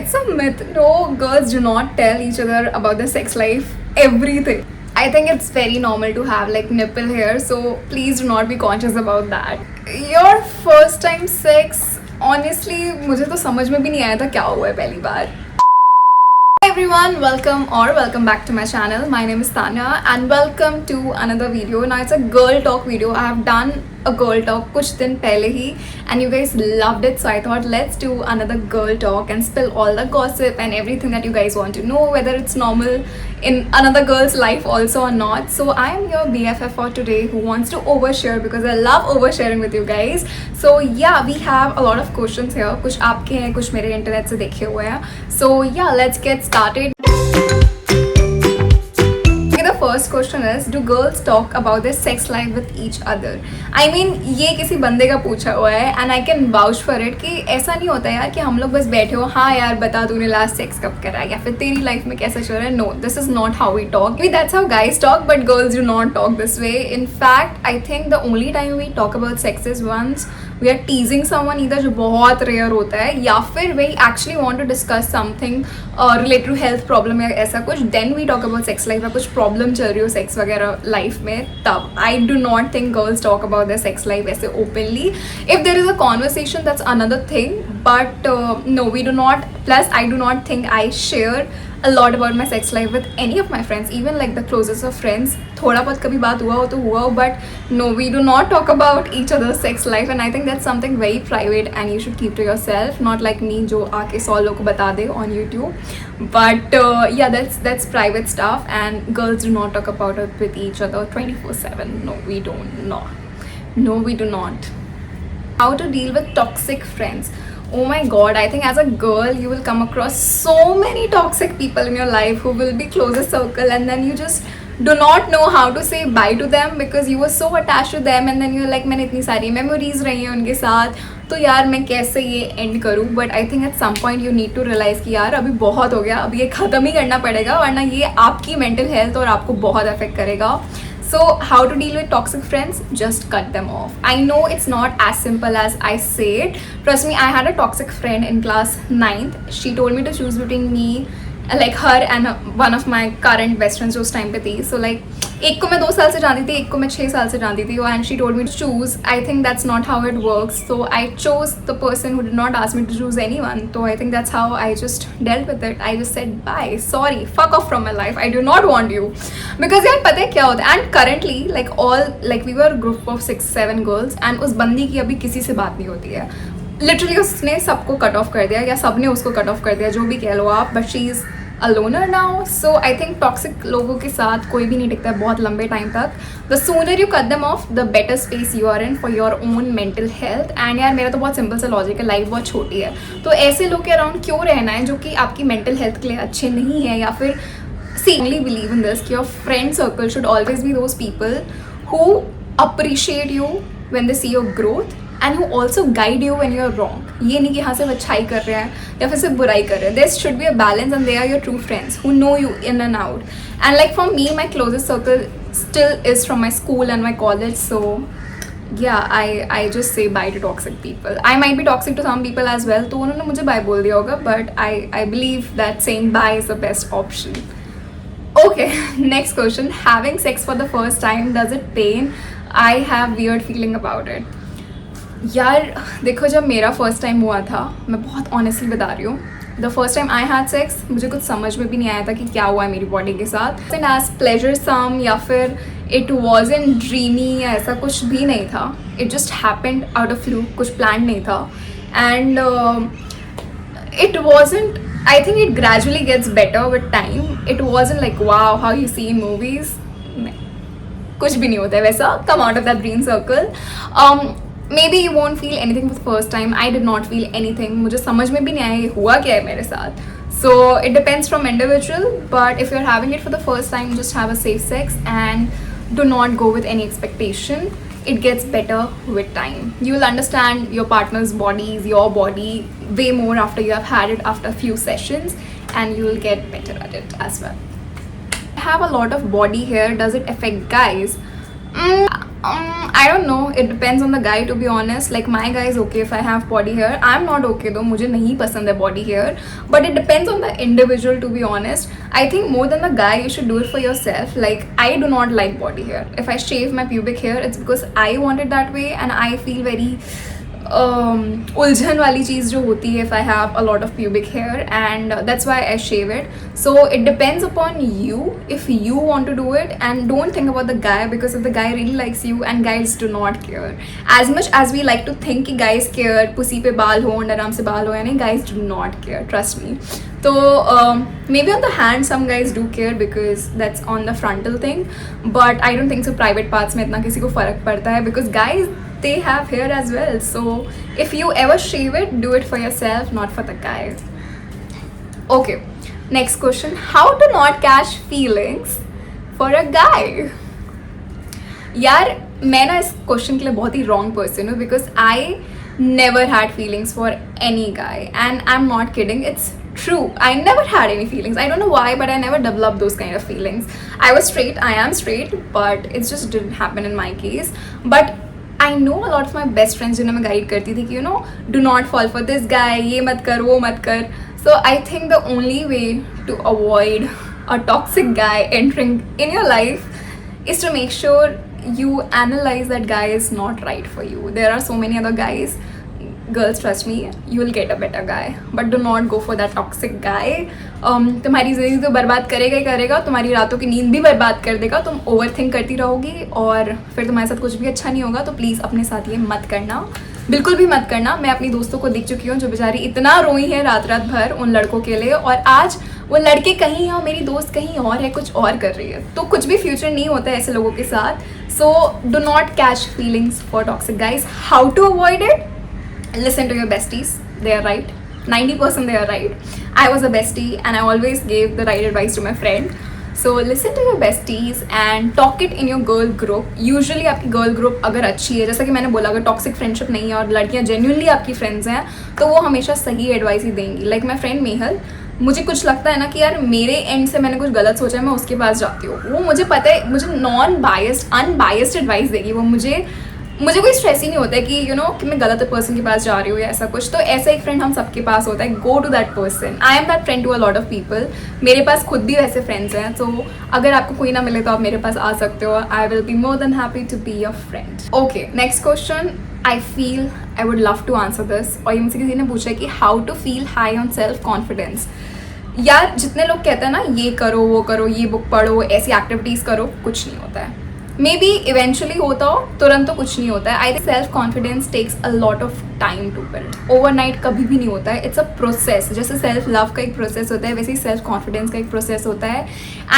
it's a myth. No, girls do not tell each other about their sex life, everything. I think it's very normal to have like nipple hair, so please do not be conscious about that. Your first time sex, honestly, मुझे तो समझ में भी नहीं आया था क्या हुआ है पहली बार. Hi everyone, welcome back to my channel. My name is Tanya and welcome to another video. Now it's a girl talk video. I have done a girl talk कुछ दिन पहले ही and you guys loved it, so I thought let's do another girl talk and spill all the gossip and everything that you guys want to know, whether it's normal in another girl's life also or not. So I am your BFF for today who wants to overshare because I love oversharing with you guys. So yeah, we have a lot of questions here. कुछ आपके हैं, कुछ मेरे internet से देखे हुए हैं. So yeah, let's get started. The first question is, do girls talk about their sex life with each other? I mean, ये किसी बंदे का पूछा हुआ है and I can vouch for it कि ऐसा नहीं होता यार कि हम लोग बस बैठे हो, हाँ यार बता तूने लास्ट सेक्स कब करा या फिर तेरी लाइफ में कैसा चल रहा है. No, this is not how we talk. Maybe that's how guys talk, but girls do not talk this way. In fact, I think the only time we talk about sex is once we are teasing someone, either जो बहुत rare होता है या फिर we actually want to discuss something related to health problem या ऐसा कुछ, then we talk about sex life या कुछ problem चल रही हो sex वगैरह life में तब. I do not think girls talk about their sex life ऐसे openly. If there is a conversation, that's another thing, but no, we do not. Plus, I do not think I share a lot about my sex life with any of my friends, even like the closest of friends. थोड़ा बहुत कभी बात हुआ हो तो हुआ हो, but no, we do not talk about each other's sex life, and I think that's something very private and you should keep to yourself, not like me जो आके 100 लोगों को बता दे on YouTube. But yeah, that's private stuff and girls do not talk about it with each other 24/7. No, we don't. No, we do not. How to deal with toxic friends? Oh my god, I think as a girl you will come across so many toxic people in your life who will be closest circle, and then you just do not know how to say bye to them because you were so attached to them, and then you're like मैंने इतनी सारी memories रही हैं उनके साथ, तो यार मैं कैसे ये end करूँ. But I think at some point you need to realize कि यार अभी बहुत हो गया, अभी ये ख़त्म ही करना पड़ेगा वरना ये आपकी mental health और आपको बहुत affect करेगा. So how to deal with toxic friends? Just cut them off. I know it's not as simple as I say it. Trust me, I had a toxic friend in class 9th. She told me to choose between me, like her and one of my current best friends जो उस time पे थी. So like एक को मैं 2 साल से जानती थी, एक को मैं 6 साल से जानती थी, and she told me to choose. I think that's not how it works. So I chose the person who did not ask me to choose anyone. So I think that's how I just dealt with it. I just said bye, sorry, fuck off from my life. I do not want you. Because यार पता है क्या होता है? And currently like we were a group of 6-7 girls and उस बंदी की अभी किसी से बात नहीं होती है. Literally उसने सबको कट ऑफ कर दिया या सबने उसको कट ऑफ कर दिया, जो भी कह लो आप, but she is a loner now. So I think toxic लोगों के साथ कोई भी नहीं टिकता है बहुत लंबे टाइम तक. The sooner you cut them off, the better space you are in for your own mental health. And यार मेरा तो बहुत सिंपल सा लॉजिक है, लाइफ बहुत छोटी है, तो ऐसे लोग के अराउंड क्यों रहना है जो कि आपकी मेंटल हेल्थ के लिए अच्छे नहीं है. या फिर see, only believe in this कि your friend circle should always be those people who appreciate you when they see your growth and who also guide you when you're wrong. ये नहीं कि हाँ सिर्फ अच्छाई कर रहे हैं या फिर सिर्फ बुराई कर रहे हैं. There should be a balance and they are your true friends who know you in and out. And like for me, my closest circle still is from my school and my college. So yeah, I just say bye to toxic people. I might be toxic to some people as well, तो उन्होंने मुझे bye बोल दिया होगा, but I believe that saying bye is the best option. Okay, next question. Having sex for the first time, does it pain? I have weird feeling about it. यार देखो, जब मेरा फर्स्ट टाइम हुआ था, मैं बहुत ऑनेस्टली बता रही हूँ, the first time I had sex मुझे कुछ समझ में भी नहीं आया था कि क्या हुआ है मेरी बॉडी के साथ. एंड एज प्लेजर सम या फिर इट वॉज इन ड्रीमी या ऐसा कुछ भी नहीं था. It just happened out of flu, कुछ प्लान नहीं था. And it wasn't, I think it gradually gets better with time. It wasn't like wow how you see in movies. कुछ भी नहीं होता है वैसा. Come out of that dream circle. Maybe you won't feel anything for the first time. I did not feel anything. मुझे समझ में भी नहीं आया ये हुआ क्या है मेरे साथ. So it depends from individual. But if you're having it for the first time, just have a safe sex and do not go with any expectation. It gets better with time. You will understand your partner's body is your body way more after you have had it after a few sessions, and you will get better at it as well. I have a lot of body hair. Does it affect guys? I don't know. It depends on the guy, to be honest. Like my guy is okay if I have body hair. I'm not okay though. मुझे नहीं पसंद है body hair. But it depends on the individual, to be honest. I think more than the guy, you should do it for yourself. Like I do not like body hair. If I shave my pubic hair, it's because I want it that way, and I feel very उलझन वाली चीज़ जो होती है if I have a lot of pubic hair, and that's why I shave it. So it depends upon you if you want to do it, and don't think about the guy, because if the guy really likes you, and guys do not care as much as we like to think कि guys care, pussy पे बाल हो, underarm से बाल हो या नहीं, guys do not care, trust me. So maybe on the hand some guys do care because that's on the frontal thing, but I don't think so private parts में इतना किसी को फ़र्क पड़ता है, because guys they have hair as well. So if you ever shave it, do it for yourself, not for the guy. Okay, next question. How to not catch feelings for a guy? यार मैं ना इस question के लिए बहुत ही wrong person हूँ, because I never had feelings for any guy, and I'm not kidding, it's true. I never had any feelings. I don't know why, but I never developed those kind of feelings. I was straight, I am straight, but it just didn't happen in my case. But I know a lot of my best friends जिन्हें मैं guide करती थी कि you know, do not fall for this guy, ये मत कर, वो मत कर. So I think the only way to avoid a toxic guy entering in your life is to make sure you analyze that guy is not right for you. There are so many other guys. Girls, trust me, you will get a better guy, but do not go for that toxic guy. तुम्हारी ज़िंदगी तो बर्बाद करेगा ही करेगा, तुम्हारी रातों की नींद भी बर्बाद कर देगा, तुम ओवर थिंक करती रहोगी और फिर तुम्हारे साथ कुछ भी अच्छा नहीं होगा. तो प्लीज़ अपने साथ ये मत करना, बिल्कुल भी मत करना. मैं अपनी दोस्तों को देख चुकी हूँ जो बेचारी इतना रोई है रात रात भर उन लड़कों के लिए, और आज वो लड़के कहीं हैं और मेरी दोस्त कहीं और है, कुछ और कर रही है. तो कुछ भी फ्यूचर नहीं होता है ऐसे लोगों के साथ. So do not catch feelings for toxic guys. How to avoid it? Listen to your besties, they are right. 90% they are right. I was a bestie and I always gave the right advice to my friend. So listen to your besties and talk it in your girl group. Usually आपकी girl group अगर अच्छी है, जैसा कि मैंने बोला, अगर toxic friendship नहीं है और लड़कियाँ जेन्युइनली आपकी फ्रेंड्स हैं, तो वो हमेशा सही एडवाइस ही देंगी. लाइक माई फ्रेंड मेहल, मुझे कुछ लगता है ना कि यार मेरे एंड से मैंने कुछ गलत सोचा है, मैं उसके पास जाती हूँ. वो मुझे पता है, मुझे नॉन बायस्ड अनबायस्ड एडवाइस देगी. वो मुझे कोई स्ट्रेस ही नहीं होता है कि यू नो कि मैं गलत पर्सन के पास जा रही हूँ या ऐसा कुछ. तो ऐसा एक फ्रेंड हम सबके पास होता है. Go to that person. I am that friend to a lot of people. मेरे पास खुद भी वैसे फ्रेंड्स हैं. तो अगर आपको कोई ना मिले तो आप मेरे पास आ सकते हो. I will be more than happy to be your friend. Okay, next question. I feel I would love to answer this. और ये मुझसे किसी ने पूछा है कि how to feel high on self confidence. यार जितने लोग कहते हैं ना ये करो वो करो, ये बुक पढ़ो, ऐसी एक्टिविटीज़ करो, कुछ नहीं होता है. मे बी इवेंचुअली होता हो, तुरंत तो कुछ नहीं होता है. I think self confidence takes a lot of time to build. Overnight कभी भी नहीं होता है. It's a process. जैसे सेल्फ लव का एक प्रोसेस होता है, वैसे ही सेल्फ कॉन्फिडेंस का एक प्रोसेस होता है.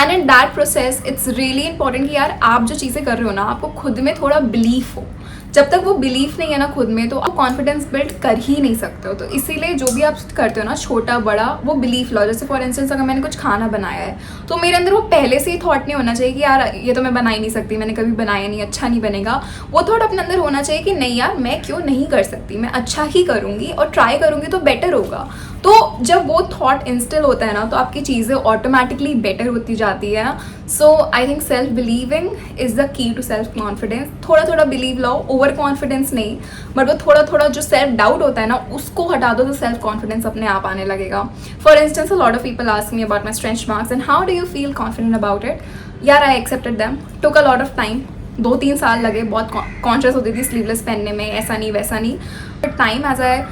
And in that process it's really important कि यार आप जो चीज़ें कर रहे हो ना, आपको खुद में थोड़ा बिलीफ हो. जब तक वो बिलीफ नहीं है ना खुद में, तो आप कॉन्फिडेंस बिल्ड कर ही नहीं सकते हो. तो इसीलिए जो भी आप करते हो ना, छोटा बड़ा, वो बिलीफ लो. जैसे फॉर इंस्टेंस अगर मैंने कुछ खाना बनाया है, तो मेरे अंदर वो पहले से ही थॉट नहीं होना चाहिए कि यार ये तो मैं बना ही नहीं सकती, मैंने कभी बनाया नहीं, अच्छा नहीं बनेगा. वो थॉट अपने अंदर होना चाहिए कि नहीं यार मैं क्यों नहीं कर सकती, मैं अच्छा ही करूँगी और ट्राई करूँगी तो बेटर होगा. तो जब वो थॉट इंस्टिल होता है ना, तो आपकी चीज़ें ऑटोमेटिकली बेटर होती जाती है. So I think self believing is the key to self confidence. थोड़ा थोड़ा बिलीव लाओ, ओवर कॉन्फिडेंस नहीं, बट वो थोड़ा थोड़ा जो सेल्फ डाउट होता है ना, उसको हटा दो तो सेल्फ कॉन्फिडेंस अपने आप आने लगेगा. For instance, a lot of people ask me about my stretch marks and how do you feel confident about it. यार I accepted them. Took a lot of time. 2-3 साल लगे. बहुत कॉन्शियस होती थी स्लीवलेस पहनने में, ऐसा नहीं वैसा नहीं. But time as I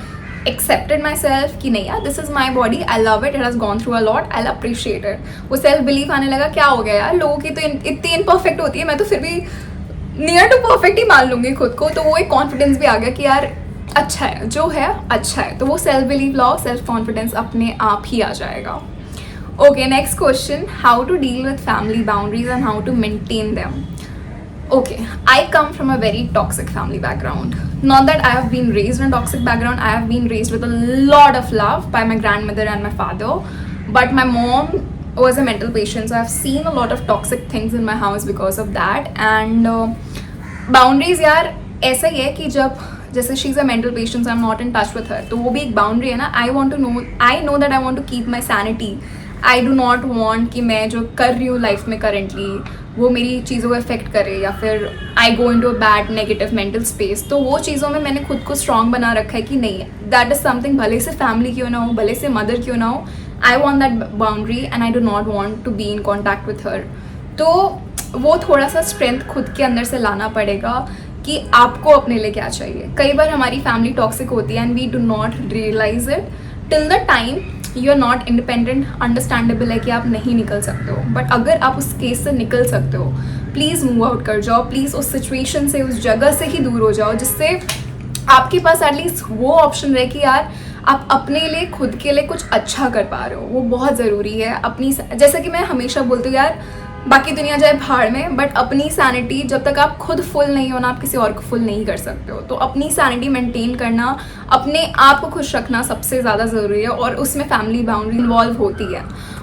accepted myself कि नहीं यार, this is my body, I love it has gone through a lot, I'll appreciate it. वो सेल्फ बिलीफ आने लगा. क्या हो गया यार, लोगों की तो इतनी इम्परफेक्ट होती है, मैं तो फिर भी नियर टू परफेक्ट ही मान लूँगी खुद को. तो वो एक कॉन्फिडेंस भी आ गया कि यार अच्छा है, जो है अच्छा है. तो वो सेल्फ बिलीफ लाओ, सेल्फ कॉन्फिडेंस अपने आप ही आ जाएगा. Okay, next question. How to deal with family boundaries and how to maintain them. Okay, I come from a very toxic family background. Not that I have been raised in a toxic background. I have been raised with a lot of love by my grandmother and my father. But my mom was a mental patient, so I've seen a lot of toxic things in my house because of that. And boundaries यार ऐसा ही है कि जब जैसे she is a mental patient, I am not in touch with her, तो वो भी एक बाउंड्री है ना. I know that I want to keep my sanity. I do not want कि मैं जो कर रही हूँ लाइफ में करेंटली वो मेरी चीज़ों को अफेक्ट करे या फिर I go into a bad negative mental space, तो वो चीज़ों में मैंने खुद को स्ट्रॉन्ग बना रखा है कि नहीं, दैट इज़ समथिंग, भले से फैमिली क्यों ना हो, भले से मदर क्यों ना हो, I want that boundary and I do not want to be in contact with her. तो वो थोड़ा सा स्ट्रेंथ खुद के अंदर से लाना पड़ेगा कि आपको अपने लिए क्या चाहिए। कई बार हमारी फैमिली टॉक्सिक होती है and we do not realise it till the time you are not independent. Understandable है कि आप नहीं निकल सकते हो, बट अगर आप उस केस से निकल सकते हो, प्लीज़ मूव आउट कर जाओ, प्लीज़ उस सिचुएशन से, उस जगह से ही दूर हो जाओ, जिससे आपके पास एटलीस्ट वो ऑप्शन रहे कि यार आप अपने लिए, खुद के लिए कुछ अच्छा कर पा रहे हो। वो बहुत ज़रूरी है। अपनी, जैसा कि मैं हमेशा बोलती हूँ यार, बाकी दुनिया जाए भाड़ में, बट अपनी सैनिटी जब तक आप खुद फुल नहीं हो ना, आप किसी और को फुल नहीं कर सकते हो। तो अपनी सैनिटी मेंटेन करना, अपने आप को खुश रखना सबसे ज़्यादा ज़रूरी है, और उसमें फैमिली बाउंड्री इन्वॉल्व होती है।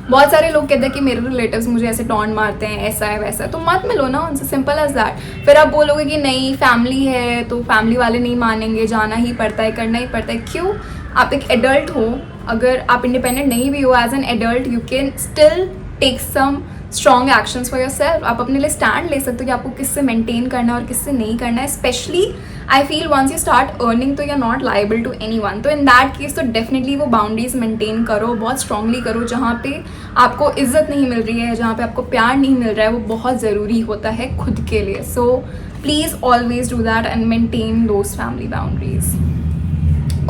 बहुत सारे लोग कहते हैं कि मेरे रिलेटिव्स मुझे ऐसे टॉन्ट मारते हैं, ऐसा है वैसा है, तो मत मिलो ना उनसे, सिंपल एज दैट। फिर आप बोलोगे कि नहीं फैमिली है तो फैमिली वाले नहीं मानेंगे, जाना ही पड़ता है, करना ही पड़ता है। क्यों? आप एक एडल्ट हो, अगर आप इंडिपेंडेंट नहीं भी हो as an adult, you can still take some strong actions for yourself. आप अपने लिए स्टैंड ले सकते हो कि आपको किससे मेंटेन करना है और किससे नहीं करना है। Specially I feel once you start earning तो you are not liable to anyone, तो इन दैट केस तो डेफिनेटली वो बाउंड्रीज मेंटेन करो, बहुत स्ट्रांगली करो। जहाँ पे आपको इज्जत नहीं मिल रही है, जहाँ पे आपको प्यार नहीं मिल रहा है, वो बहुत ज़रूरी होता है खुद के लिए। So please always do that and maintain those family boundaries.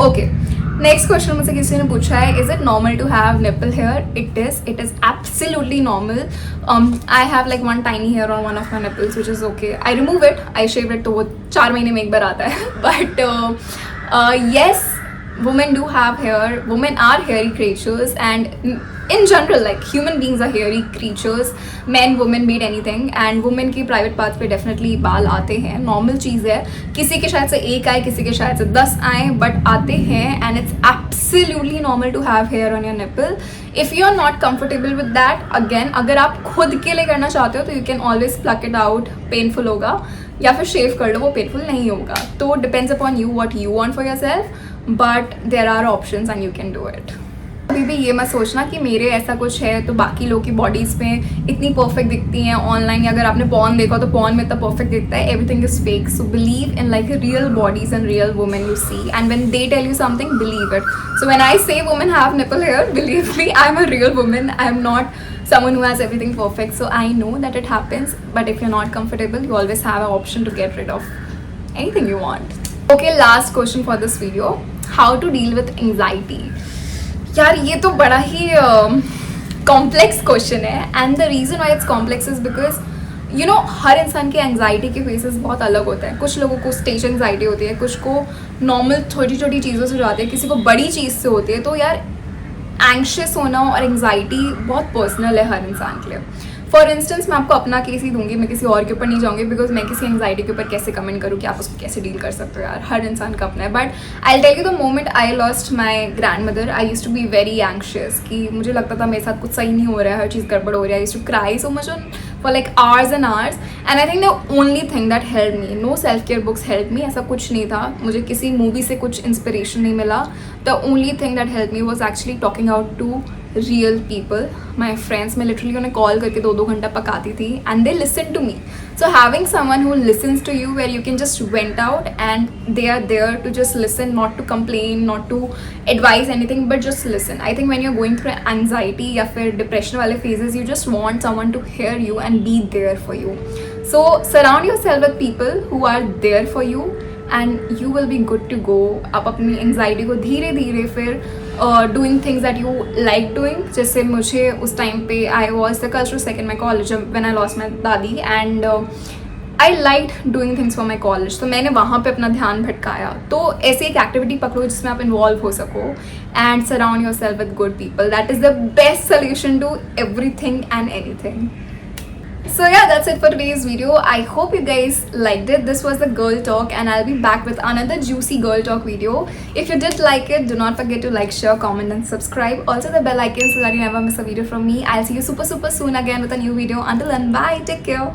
Okay, next question मुझसे किसी ने पूछा है, is it normal to have nipple hair? It is absolutely normal. I have like one tiny hair on one of my nipples which is okay. I remove it, I shave it, तो वो 4 महीने में एक बार आता है। But yes, women do have hair, women are hairy creatures, and in general like human beings are hairy creatures, men women beat anything, and women की private parts पे definitely बाल आते हैं, normal चीज़ है। किसी के शायद से 1 आए, किसी के शायद से 10 आए, but आते हैं, and it's absolutely normal to have hair on your nipple. If you are not comfortable with that, again अगर आप खुद के लिए करना चाहते हो तो you can always pluck it out, painful होगा, या फिर शेव कर लो, वो पेनफुल नहीं होगा। तो depends upon you what you want for yourself, but there are options and you can do it. अभी भी ये मत सोचना कि मेरे ऐसा कुछ है तो बाकी लोग की बॉडीज़ में इतनी परफेक्ट दिखती हैं ऑनलाइन, या अगर आपने पॉर्न देखा तो पॉर्न में इतना परफेक्ट दिखता है। Everything is fake, so believe in like real bodies and real women you see, and when they tell you something, believe it. So when I say women have nipple hair, believe me, I am a real women, I am not someone who has everything perfect. So I know that it happens, but if you're not comfortable, you always have an option to get rid of anything you want. Okay, last question for this video, how to deal with anxiety. यार ये तो बड़ा ही complex question है, and the reason why it's complex is because you know हर इंसान के anxiety के फेसेस बहुत अलग होते हैं। कुछ लोगों को स्टेज एंग्जाइटी होती है, कुछ को नॉर्मल छोटी छोटी चीज़ों से जाती है, किसी को बड़ी चीज़ से होती है। तो यार एंग्शियस होना और एंग्जाइटी बहुत पर्सनल है हर इंसान के लिए। फॉर इंस्टेंस मैं आपको अपना केस ही दूंगी, मैं किसी और के ऊपर नहीं जाऊंगी, बिकॉज मैं किसी एंग्जाइटी के ऊपर कैसे कमेंट करूँ कि आप उसको कैसे डील कर सकते हो। यार हर इंसान का अपना है। But I tell you the moment I lost my grandmother, I use to be very anxious, कि मुझे लगता था मेरे साथ कुछ सही नहीं हो रहा है, हर चीज़ गड़बड़ हो रही है। I use to cry so much for like hours and hours, and I think the only thing that helped me, no self care books helped me, ऐसा कुछ नहीं था, मुझे किसी मूवी से कुछ इंस्पिरेशन नहीं मिला। The only thing that helped me was actually talking out to real people, my friends। मैं literally उन्हें कॉल करके 2-2 घंटा पकाती थी, and they listened to me. So having someone who listens to you, where you can just vent out and they are there to just listen, not to complain, not to advise anything, but just listen. I think when you're going through anxiety या फिर depression वाले phases, you just want someone to hear you and be there for you. So surround yourself with people who are there for you and you will be good to go. आप अपनी anxiety को धीरे धीरे फिर doing things that you like doing, जैसे मुझे उस time पे I was the cultural secretary in my college when I lost my दादी, and I liked doing things for my college, तो मैंने वहाँ पे अपना ध्यान भटकाया। तो ऐसे एक एक्टिविटी पकड़ो जिसमें आप इन्वॉल्व हो सको, and surround yourself with good people. That is the best solution to everything and anything. So yeah, that's it for today's video. I hope you guys liked it. This was the girl talk, and I'll be back with another juicy girl talk video. If you did like it, do not forget to like, share, comment and subscribe. Also the bell icon so that you never miss a video from me. I'll see you super soon again with a new video. Until then, bye, take care.